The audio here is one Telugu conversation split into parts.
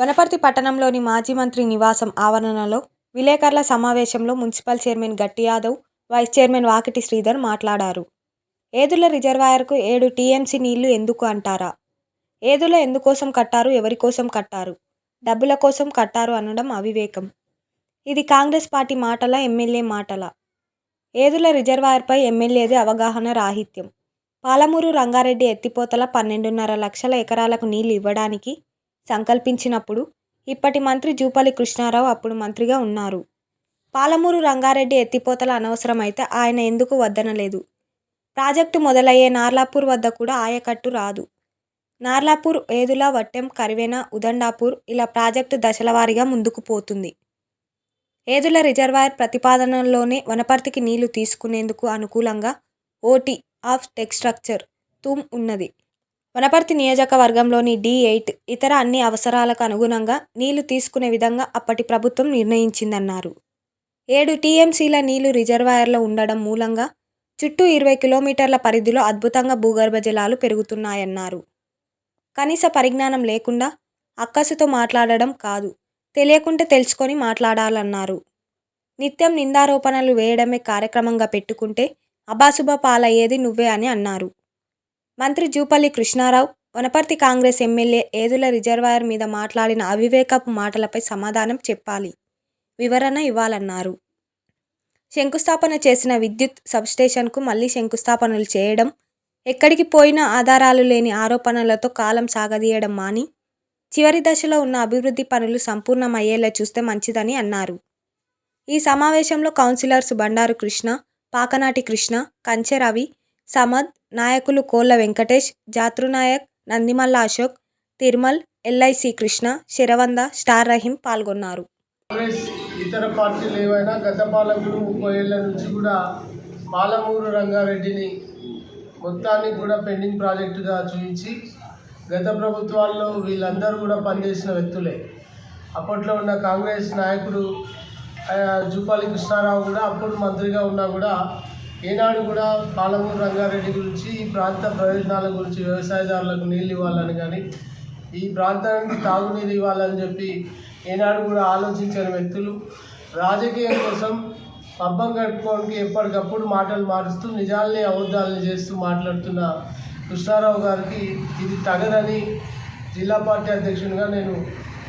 వనపర్తి పట్టణంలోని మాజీ మంత్రి నివాసం ఆవరణలో విలేకరుల సమావేశంలో మున్సిపల్ చైర్మన్ గట్టి యాదవ్, వైస్ చైర్మన్ వాకిటి శ్రీధర్ మాట్లాడారు. ఏదుల రిజర్వాయర్కు 7 టీఎంసీ నీళ్లు ఎందుకు అంటారా? ఏదుల ఎందుకోసం కట్టారు, ఎవరి కోసం కట్టారు, డబ్బుల కోసం కట్టారు అనడం అవివేకం. ఇది కాంగ్రెస్ పార్టీ మాటల, ఎమ్మెల్యే మాటల? ఏదుల రిజర్వాయర్పై ఎమ్మెల్యేది అవగాహన రాహిత్యం. పాలమూరు రంగారెడ్డి ఎత్తిపోతల 12.5 లక్షల ఎకరాలకు నీళ్లు ఇవ్వడానికి సంకల్పించినప్పుడు ఇప్పటి మంత్రి జూపల్లి కృష్ణారావు అప్పుడు మంత్రిగా ఉన్నారు. పాలమూరు రంగారెడ్డి ఎత్తిపోతల అనవసరమైతే ఆయన ఎందుకు వద్దనలేదు? ప్రాజెక్టు మొదలయ్యే నార్లాపూర్ వద్ద కూడా ఆయకట్టు రాదు. నార్లాపూర్, ఏదుల, వట్టెం, కరివెన, ఉదండాపూర్ ఇలా ప్రాజెక్టు దశలవారీగా ముందుకు పోతుంది. ఏదుల రిజర్వాయర్ ప్రతిపాదనలోనే వనపర్తికి నీళ్లు తీసుకునేందుకు అనుకూలంగా ఓటీ ఆఫ్ టెక్ స్ట్రక్చర్ తూమ్ ఉన్నది. వనపర్తి నియోజకవర్గంలోని D8 ఇతర అన్ని అవసరాలకు అనుగుణంగా నీళ్లు తీసుకునే విధంగా అప్పటి ప్రభుత్వం నిర్ణయించిందన్నారు. 7 టీఎంసీల నీళ్లు రిజర్వాయర్లో ఉండడం మూలంగా చుట్టూ 20 కిలోమీటర్ల పరిధిలో అద్భుతంగా భూగర్భ జలాలు పెరుగుతున్నాయన్నారు. కనీస పరిజ్ఞానం లేకుండా అక్కసుతో మాట్లాడడం కాదు, తెలియకుంటే తెలుసుకొని మాట్లాడాలన్నారు. నిత్యం నిందారోపణలు వేయడమే కార్యక్రమంగా పెట్టుకుంటే అబాసుభ పాలయ్యేది నువ్వే అని అన్నారు. మంత్రి జూపల్లి కృష్ణారావు వనపర్తి కాంగ్రెస్ ఎమ్మెల్యే ఏదుల రిజర్వాయర్ మీద మాట్లాడిన అవివేకపు మాటలపై సమాధానం చెప్పాలి, వివరణ ఇవ్వాలన్నారు. శంకుస్థాపన చేసిన విద్యుత్ సబ్స్టేషన్కు మళ్లీ శంకుస్థాపనలు చేయడం, ఎక్కడికి పోయినా ఆధారాలు లేని ఆరోపణలతో కాలం సాగదీయడం మాని చివరి దశలో ఉన్న అభివృద్ధి పనులు సంపూర్ణమయ్యేలా చూస్తే మంచిదని అన్నారు. ఈ సమావేశంలో కౌన్సిలర్స్ బండారు కృష్ణ, పాకనాటి కృష్ణ, కంచె రవి, సమద్, నాయకులు కోళ్ల వెంకటేష్, జాతృనాయక్, నందిమల్ల అశోక్, తిర్మల్, LIC కృష్ణ, శరవంద, స్టార్ రహీం పాల్గొన్నారు. కాంగ్రెస్ ఇతర పార్టీలు ఏవైనా గత పాలకులు 30 ఏళ్ల నుంచి కూడా పాలమూరు రంగారెడ్డిని మొత్తాన్ని కూడా పెండింగ్ ప్రాజెక్టుగా చూపించి గత ప్రభుత్వాల్లో వీళ్ళందరూ కూడా పనిచేసిన వ్యక్తులే. అప్పట్లో ఉన్న కాంగ్రెస్ నాయకుడు జూపల్లి కృష్ణారావు కూడా అప్పుడు మంత్రిగా ఉన్నా కూడా ఏనాడు కూడా పాలమూరు రంగారెడ్డి గురించి, ఈ ప్రాంత ప్రయోజనాల గురించి, వ్యవసాయదారులకు నీళ్ళు ఇవ్వాలని కానీ, ఈ ప్రాంతానికి తాగునీరు ఇవ్వాలని చెప్పి ఏనాడు కూడా ఆలోచించిన వ్యక్తులు రాజకీయం కోసం పబ్బం గడుపుకోవడానికి ఎప్పటికప్పుడు మాటలు మారుస్తూ నిజాల్ని అబద్ధాలని చేస్తూ మాట్లాడుతున్న కృష్ణారావు గారికి ఇది తగదని జిల్లా పార్టీ అధ్యక్షునిగా నేను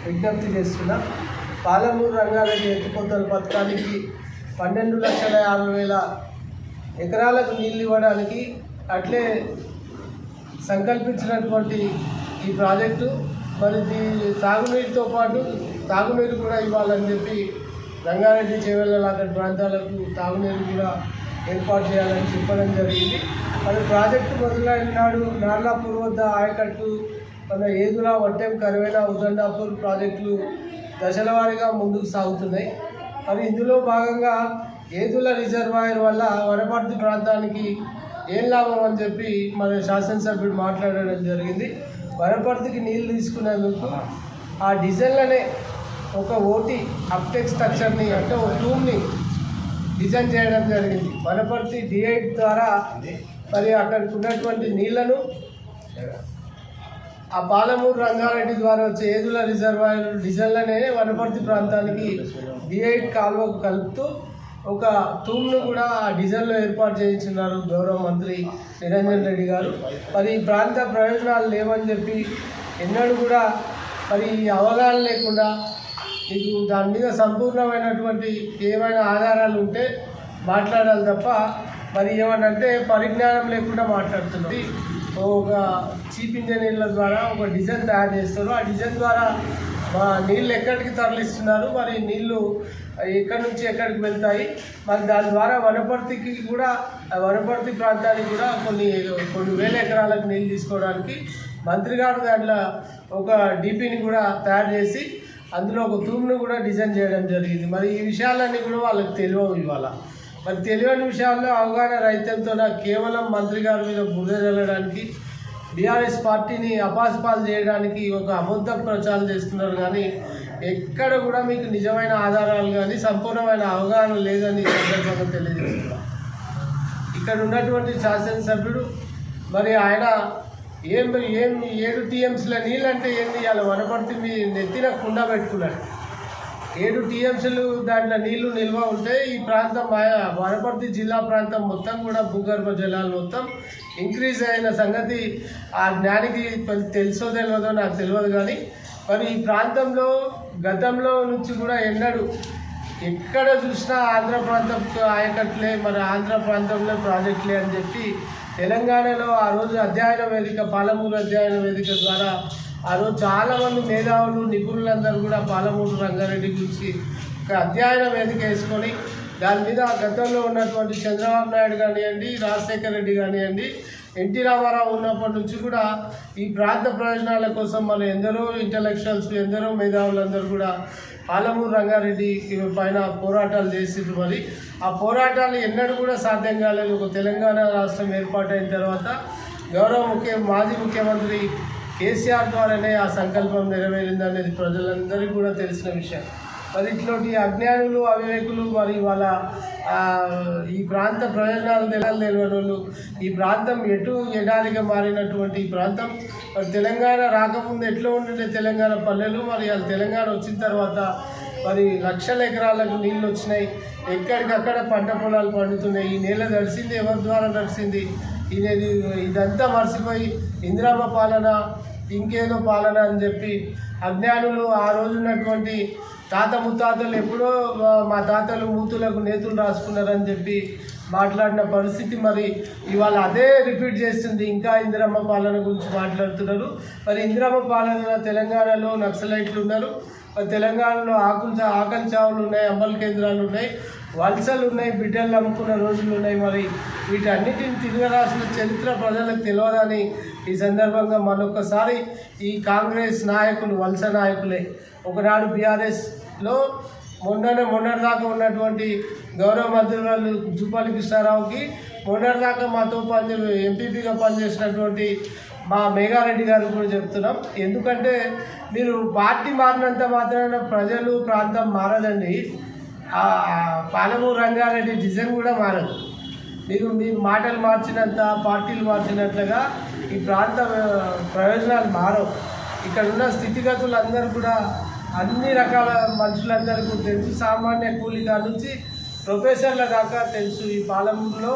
విజ్ఞప్తి చేస్తున్నా. పాలమూరు రంగారెడ్డి ఎత్తిపోతల పథకానికి 12,50,000 ఎకరాలకు నీళ్ళు ఇవ్వడానికి అట్లే సంకల్పించినటువంటి ఈ ప్రాజెక్టు మరి తాగునీటితో పాటు తాగునీరు కూడా ఇవ్వాలని చెప్పి రంగారెడ్డి చేవెళ్ళ లాంటి ప్రాంతాలకు తాగునీరు కూడా ఏర్పాటు చేయాలని చెప్పడం జరిగింది. మరి ప్రాజెక్టు మొదలైన నాడు నార్లాపూర్ వద్ద ఆయకట్టు, మన ఏదుల, వట్టెం, కరివెన, ఉదండాపూర్ ప్రాజెక్టులు దశల వారీగా ముందుకు సాగుతున్నాయి. మరి ఇందులో భాగంగా ఏదుల రిజర్వాయర్ వల్ల వనపర్తి ప్రాంతానికి ఏం లాభం అని చెప్పి మన శాసనసభ్యుడు మాట్లాడడం జరిగింది. వనపర్తికి నీళ్ళు తీసుకునేందుకు ఆ డిజైన్లనే ఒక ఓటీ అప్టెక్ స్ట్రక్చర్ని, అంటే ఒక టూమ్ని డిజైన్ చేయడం జరిగింది. వనపర్తి D8 ద్వారా మరి అక్కడికి ఉన్నటువంటి నీళ్లను ఆ పాలమూరు రంగారెడ్డి ద్వారా వచ్చే ఏదుల రిజర్వాయర్ డిజైన్లనే వనపర్తి ప్రాంతానికి D8 కాలువకు కలుపుతూ ఒక తూమ్ను కూడా ఆ డిజైన్లో ఏర్పాటు చేయించున్నారు గౌరవ మంత్రి నిరంజన్ రెడ్డి గారు. మరి ఈ ప్రాంత ప్రయోజనాలు లేవని చెప్పి ఎన్నడూ కూడా మరి అవగాహన లేకుండా మీకు దాని మీద సంపూర్ణమైనటువంటి ఏమైనా ఆధారాలు ఉంటే మాట్లాడాలి తప్ప మరి ఏమనంటే పరిజ్ఞానం లేకుండా మాట్లాడుతుంది. ఒక చీఫ్ ఇంజనీర్ల ద్వారా ఒక డిజైన్ తయారు చేస్తారు. ఆ డిజైన్ ద్వారా నీళ్ళు ఎక్కడికి తరలిస్తున్నారు, మరి నీళ్ళు ఎక్కడి నుంచి ఎక్కడికి వెళ్తాయి, మరి దాని ద్వారా వనపర్తికి కూడా, వనపర్తి ప్రాంతానికి కూడా కొన్ని వేల ఎకరాలకు నీళ్ళు తీసుకోవడానికి మంత్రి గారు దాంట్లో ఒక DPని కూడా తయారు చేసి అందులో ఒక తూమ్ను కూడా డిజైన్ చేయడం జరిగింది. మరి ఈ విషయాలన్నీ కూడా వాళ్ళకి తెలియవు. ఇవాళ మరి తెలియని విషయాల్లో అవగాహన రహితంతో కేవలం మంత్రి గారి మీద బురద చల్లడానికి, BRS పార్టీని అపాస్పాలు చేయడానికి ఒక అబద్ధ ప్రచారం చేస్తున్నారు. కానీ ఎక్కడ కూడా మీకు నిజమైన ఆధారాలు కానీ సంపూర్ణమైన అవగాహన లేదని సందర్భంగా తెలియజేస్తున్నారు. ఇక్కడ ఉన్నటువంటి శాసనసభ్యుడు మరి ఆయన ఏం ఏం 7 టీఎంసీల నీళ్ళు అంటే ఏంది? ఇవాళ వనపర్తి మీ నెత్తిన కుండ పెట్టుకున్నాడు. 7 టీఎంసీలు దాంట్లో నీళ్లు నిల్వ ఉంటే ఈ ప్రాంతం వనపర్తి జిల్లా ప్రాంతం మొత్తం కూడా భూగర్భ జలాలు మొత్తం ఇంక్రీజ్ అయిన సంగతి ఆ జ్ఞానికి తెలుసో తెలియదో నాకు తెలియదు. కానీ మరి ఈ ప్రాంతంలో గతంలో నుంచి కూడా ఎక్కడ చూసినా ఆంధ్ర ప్రాంతం ఆయకట్లే, మరి ఆంధ్ర ప్రాంతంలో ప్రాజెక్టులే అని చెప్పి తెలంగాణలో ఆ రోజు అధ్యయన వేదిక, పాలమూరు అధ్యయన వేదిక ద్వారా ఆ రోజు చాలామంది మేధావులు నిపుణులందరూ కూడా పాలమూరు రంగారెడ్డి గురించి ఒక అధ్యయన వేదిక వేసుకొని దాని మీద గతంలో ఉన్నటువంటి చంద్రబాబు నాయుడు కానివ్వండి, రాజశేఖర రెడ్డి కానివ్వండి, ఎన్టీ రామారావు ఉన్నప్పటి నుంచి కూడా ఈ ప్రాంత ప్రయోజనాల కోసం మన ఎందరో ఇంటలెక్చువల్స్, ఎందరో మేధావులందరూ కూడా పాలమూరు రంగారెడ్డి పైన పోరాటాలు చేసిండ్రు. మరి ఆ పోరాటాలు ఎన్నడూ కూడా సాధ్యం కాలేదు. ఒక తెలంగాణ రాష్ట్రం ఏర్పాటైన తర్వాత మాజీ ముఖ్యమంత్రి కేసీఆర్ ద్వారానే ఆ సంకల్పం నెరవేరిందనేది ప్రజలందరికీ కూడా తెలిసిన విషయం. మరి ఇట్లాంటి అజ్ఞానులు, అవివేకులు, మరి వాళ్ళ ఈ ప్రాంత ప్రయోజనాలు తెలియని వాళ్ళు, ఈ ప్రాంతం ఎడారిగా మారినటువంటి ఈ ప్రాంతం మరి తెలంగాణ రాకముందు ఎట్లా ఉండే తెలంగాణ పల్లెలు, మరి వాళ్ళ తెలంగాణ వచ్చిన తర్వాత మరి లక్షల ఎకరాలకు నీళ్ళు వచ్చినాయి, ఎక్కడికక్కడ పంట పొలాలు పండుతున్నాయి. ఈ నేల నడిచింది ఎవరి ద్వారా నడిచింది? ఇదంతా మర్చిపోయి ఇందిరమ్మ పాలన, ఇంకేదో పాలన అని చెప్పి అజ్ఞానులు ఆ రోజు ఉన్నటువంటి తాత ముత్తాతలు ఎప్పుడో మా తాతలు మూతులకు నేతులు రాసుకున్నారని చెప్పి మాట్లాడిన పరిస్థితి మరి ఇవాళ అదే రిపీట్ చేస్తుంది. ఇంకా ఇందిరమ్మ పాలన గురించి మాట్లాడుతున్నారు. మరి ఇందిరమ్మ పాలన తెలంగాణలో నక్సలైట్లు ఉన్నారు, తెలంగాణలో ఆకలి చావులు ఉన్నాయి, అమలు కేంద్రాలు ఉన్నాయి, వలసలు ఉన్నాయి, బిడ్డలు నమ్ముకున్న రోజులు ఉన్నాయి. మరి వీటన్నిటిని తిరగరాసిన చరిత్ర ప్రజలకు తెలియదని ఈ సందర్భంగా మరొకసారి ఈ కాంగ్రెస్ నాయకులు వలస నాయకులే. ఒకనాడు బీఆర్ఎస్లో మొన్నటిదాకా ఉన్నటువంటి గౌరవ మంత్రులు జూపల్లి కృష్ణారావుకి, మొన్నటిదాకా మాతో ఎంపీపీగా పనిచేసినటువంటి మా మేఘారెడ్డి గారు కూడా చెప్తున్నాం. ఎందుకంటే మీరు పార్టీ మారినంత మాత్రాన ప్రజలు, ప్రాంతం మారదండి. పాలమూరు రంగారెడ్డి డిజైన్ కూడా మారదు. మీరు మాటలు మార్చినంత, పార్టీలు మార్చినట్లుగా ఈ ప్రాంత ప్రయోజనాలు మారవు. ఇక్కడ ఉన్న స్థితిగతులు అందరూ కూడా అన్ని రకాల మనుషులందరికీ తెలుసు. సామాన్య కూలీగా నుంచి ప్రొఫెసర్ల దాకా తెలుసు. ఈ పాలమూరులో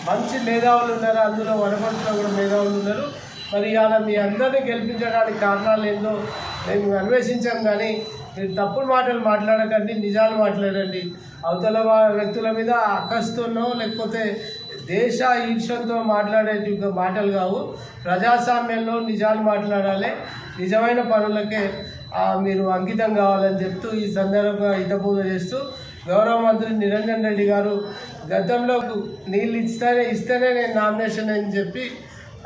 మంచి మేధావులు ఉన్నారు, అందులో వనపర్తిలో కూడా మేధావులు ఉన్నారు. మరి ఇవాళ మీ అందరినీ గెలిపించడానికి కారణాలు ఏందో మేము అన్వేషించాం. కానీ మీరు తప్పుడు మాటలు మాట్లాడకండి, నిజాలు మాట్లాడండి. అవతల వ్యక్తుల మీద అక్కస్తోనో లేకపోతే దేశ ఈర్ష్యంతో మాట్లాడేటి మాటలు కావు. ప్రజాస్వామ్యంలో నిజాలు మాట్లాడాలి, నిజమైన పనులకే మీరు అంకితం కావాలని చెప్తూ ఈ సందర్భంగా హితబోధ చేస్తూ గౌరవ మంత్రి నిరంజన్ రెడ్డి గారు గతంలో నీళ్ళు ఇస్తేనే నేను నామినేషన్ అని చెప్పి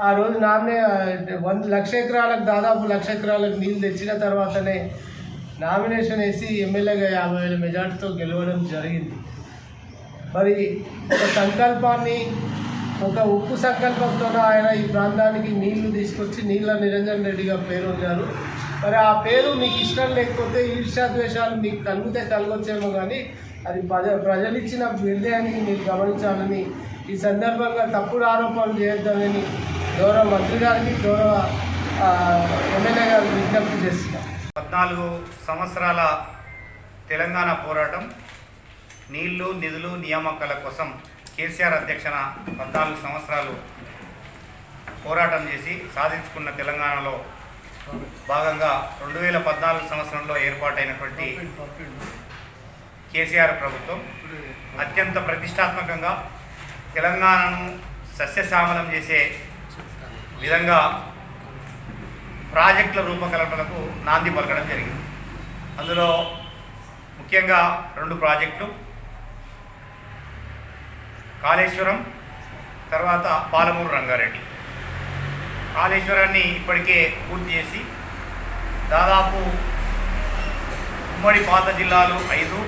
ఆ రోజు 1,00,000 ఎకరాలకు దాదాపు 1,00,000 ఎకరాలకు నీళ్ళు తెచ్చిన తర్వాతనే నామినేషన్ వేసి ఎమ్మెల్యేగా 50,000 మెజార్టీతో గెలవడం జరిగింది. మరి ఒక సంకల్పాన్ని, ఒక ఉప్పు సంకల్పంతో ఆయన ఈ ప్రాంతానికి నీళ్లు తీసుకొచ్చి నీళ్ళ నిరంజన్ రెడ్డిగా పేరు వచ్చారు. మరి ఆ పేరు మీకు ఇష్టం లేకపోతే ఈర్ష్యాద్వేషాలు మీకు కలగొచ్చేమో, కానీ అది ప్రజలు ఇచ్చిన నిర్ణయాన్ని మీరు గమనించాలని ఈ సందర్భంగా తప్పుడు ఆరోపణలు చేయొద్దని గౌరవ మంత్రి గారికి, గౌరవ ఎమ్మెల్యే గారికి విజ్ఞప్తి చేస్తున్నాం. 14 సంవత్సరాల తెలంగాణ పోరాటం, నీళ్లు, నిధులు, నియామకాల కోసం కేసీఆర్ అధ్యక్షన 14 సంవత్సరాలు పోరాటం చేసి సాధించుకున్న తెలంగాణలో భాగంగా 2014 సంవత్సరంలో ఏర్పాటైనటువంటి కేసీఆర్ ప్రభుత్వం అత్యంత ప్రతిష్టాత్మకంగా తెలంగాణను సస్యశ్యామలం చేసే విధంగా ప్రాజెక్టుల రూపకల్పనకు నాంది పలకడం జరిగింది. అందులో ముఖ్యంగా 2 ప్రాజెక్టులు, కాళేశ్వరం, తర్వాత పాలమూరు రంగారెడ్డి. కాళేశ్వరాన్ని ఇప్పటికే పూర్తి చేసి దాదాపు ఉమ్మడి పాత జిల్లాలు 5,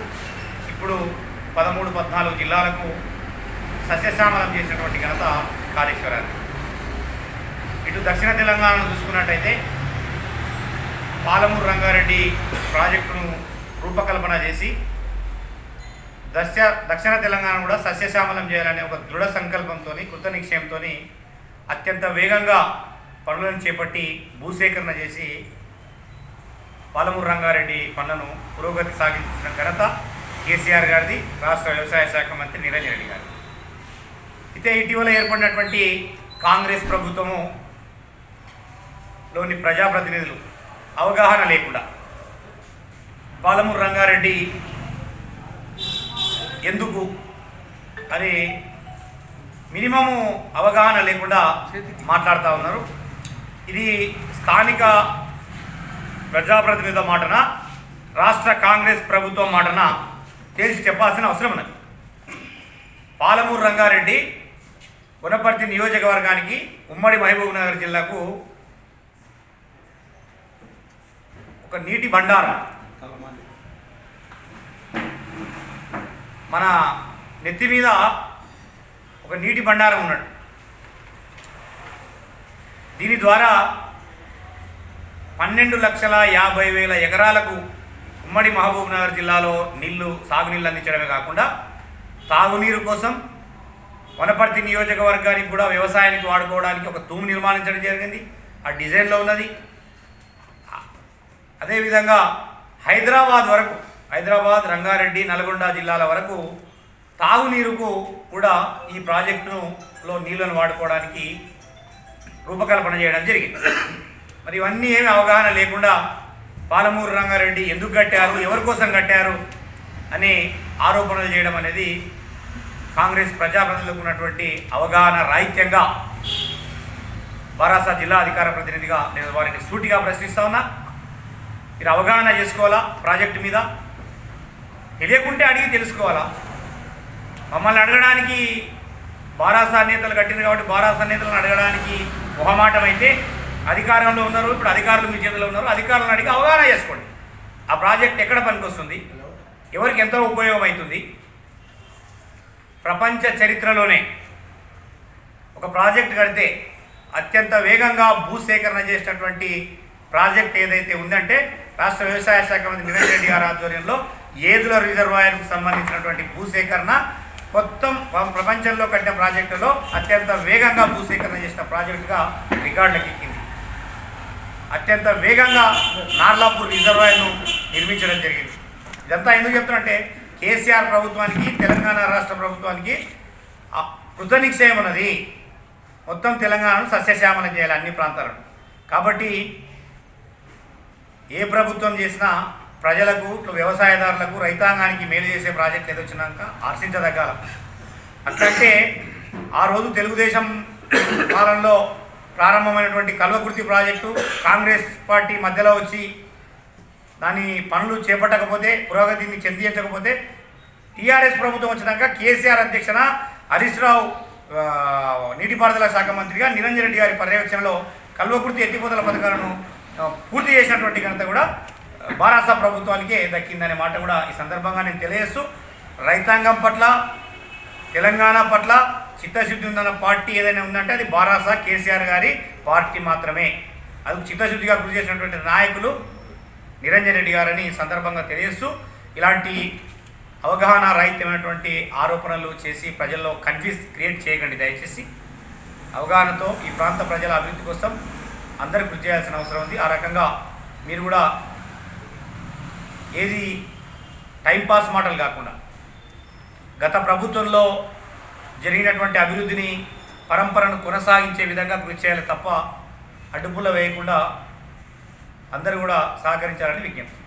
ఇప్పుడు 13-14 జిల్లాలకు సస్యశ్యామలం చేసినటువంటి ఘనత కాళేశ్వరాన్ని. ఇటు దక్షిణ తెలంగాణను చూసుకున్నట్టయితే పాలమూరు రంగారెడ్డి ప్రాజెక్టును రూపకల్పన చేసి దక్షిణ తెలంగాణ కూడా సస్యశ్యామలం చేయాలనే ఒక దృఢ సంకల్పంతో, కృత నిశ్చయంతో అత్యంత వేగంగా పనులను చేపట్టి భూసేకరణ చేసి పాలమూరు రంగారెడ్డి పనులను పురోగతి సాగించిన ఘనత కేసీఆర్ గారిది, రాష్ట్ర వ్యవసాయ శాఖ మంత్రి నిరంజన్ రెడ్డి గారు. అయితే ఇటీవల ఏర్పడినటువంటి కాంగ్రెస్ ప్రభుత్వములోని ప్రజాప్రతినిధులు అవగాహన లేకుండా పాలమూరు రంగారెడ్డి ఎందుకు అని మినిమము అవగాహన లేకుండా మాట్లాడుతూ ఉన్నారు. ఇది స్థానిక ప్రజాప్రతినిధుల మాటన, రాష్ట్ర కాంగ్రెస్ ప్రభుత్వం మాటన తేల్చి చెప్పాల్సిన అవసరం ఉన్నది. పాలమూరు రంగారెడ్డి వనపర్తి నియోజకవర్గానికి, ఉమ్మడి మహబూబ్నగర్ జిల్లాకు ఒక నీటి బండారం, మన నెత్తి మీద ఒక నీటి బండారం ఉన్నట్టు. దీని ద్వారా 12,50,000 ఎకరాలకు ఉమ్మడి మహబూబ్నగర్ జిల్లాలో సాగునీళ్ళు అందించడమే కాకుండా తాగునీరు కోసం వనపర్తి నియోజకవర్గానికి కూడా వ్యవసాయానికి వాడుకోవడానికి ఒక తూము నిర్మాణించడం జరిగింది. ఆ డిజైన్లో ఉన్నది. అదేవిధంగా హైదరాబాద్, రంగారెడ్డి, నల్గొండ జిల్లాల వరకు తాగునీరుకు కూడా ఈ ప్రాజెక్టులో నీళ్లను వాడుకోవడానికి రూపకల్పన చేయడం జరిగింది. మరి ఇవన్నీ ఏమి అవగాహన లేకుండా పాలమూరు రంగారెడ్డి ఎందుకు కట్టారు, ఎవరి కోసం కట్టారు అని ఆరోపణలు చేయడం అనేది కాంగ్రెస్ ప్రజాప్రతినిధులకు ఉన్నటువంటి అవగాహన రాహిత్యంగా బారాసా జిల్లా అధికార ప్రతినిధిగా నేను వారిని సూటిగా ప్రశ్నిస్తా ఉన్నా. మీరు అవగాహన చేసుకోవాలా, ప్రాజెక్టు మీద తెలియకుంటే అడిగి తెలుసుకోవాలా. మమ్మల్ని అడగడానికి బారాసా నేతలు కట్టింది కాబట్టి బారాసా నేతలను అడగడానికి మొహమాటం అయితే, అధికారంలో ఉన్నారు, ఇప్పుడు అధికారులు మీ చేతిలో ఉన్నారు, అధికారులను అడిగి అవగాహన చేసుకోండి. ఆ ప్రాజెక్ట్ ఎక్కడ పనికొస్తుంది, ఎవరికి ఎంతో ఉపయోగం అవుతుంది. ప్రపంచ చరిత్రలోనే ఒక ప్రాజెక్ట్ కడితే అత్యంత వేగంగా భూసేకరణ చేసినటువంటి ప్రాజెక్ట్ ఏదైతే ఉందంటే రాష్ట్ర వ్యవసాయ శాఖ మంత్రి నిరంజన్ రెడ్డి గారి ఆధ్వర్యంలో ఏదుల రిజర్వాయర్కు సంబంధించినటువంటి భూసేకరణ మొత్తం ప్రపంచంలో కట్టిన ప్రాజెక్టులో అత్యంత వేగంగా భూసేకరణ చేసిన ప్రాజెక్టుగా రికార్డులకు ఎక్కింది. అత్యంత వేగంగా నార్లాపూర్ రిజర్వాయర్ను నిర్మించడం జరిగింది. ఇదంతా ఎందుకు చెప్తున్నంటే కేసీఆర్ ప్రభుత్వానికి, తెలంగాణ రాష్ట్ర ప్రభుత్వానికి కృతనిశ్చయం ఉన్నది. మొత్తం తెలంగాణను సస్యశ్యామలం చేయాలి, అన్ని ప్రాంతాలను. కాబట్టి ఏ ప్రభుత్వం చేసినా ప్రజలకు, వ్యవసాయదారులకు, రైతాంగానికి మేలు చేసే ప్రాజెక్టులు ఎదొచ్చినాక హర్షించదగ్గాల. అట్లంటే ఆ రోజు తెలుగుదేశం పాలనలో ప్రారంభమైనటువంటి కల్వకుర్తి ప్రాజెక్టు కాంగ్రెస్ పార్టీ మధ్యలో వచ్చి దాని పనులు చేపట్టకపోతే, పురోగతిని చెందించకపోతే, టీఆర్ఎస్ ప్రభుత్వం వచ్చినాక కేసీఆర్ అధ్యక్షన హరీష్ రావు నీటిపారుదల శాఖ మంత్రిగా, నిరంజన్ రెడ్డి గారి పర్యవేక్షణలో కల్వకుర్తి ఎత్తిపోతల పథకాలను పూర్తి చేసినటువంటి ఘనత కూడా బారాసా ప్రభుత్వానికే దక్కిందనే మాట కూడా ఈ సందర్భంగా నేను తెలియజేస్తూ, రైతాంగం పట్ల, తెలంగాణ పట్ల చిత్తశుద్ధి ఉందన్న పార్టీ ఏదైనా ఉందంటే అది బారాసా కేసీఆర్ గారి పార్టీ మాత్రమే. అది చిత్తశుద్ధిగా కృషి చేసినటువంటి నాయకులు నిరంజన్ రెడ్డి గారని ఈ సందర్భంగా తెలియజేస్తూ, ఇలాంటి అవగాహన రాహిత్యమైనటువంటి ఆరోపణలు చేసి ప్రజల్లో కన్ఫ్యూజ్ క్రియేట్ చేయకండి దయచేసి. అవగాహనతో ఈ ప్రాంత ప్రజల అభివృద్ధి కోసం అందరూ కృషి చేయాల్సిన అవసరం ఉంది. ఆ రకంగా మీరు కూడా ఏది టైంపాస్ మాటలు కాకుండా గత ప్రభుత్వంలో జరిగినటువంటి అభివృద్ధిని, పరంపరను కొనసాగించే విధంగా కృషి చేయాలి తప్ప అడ్డుపుల్ల వేయకుండా అందరూ కూడా సహకరించాలని విజ్ఞప్తి.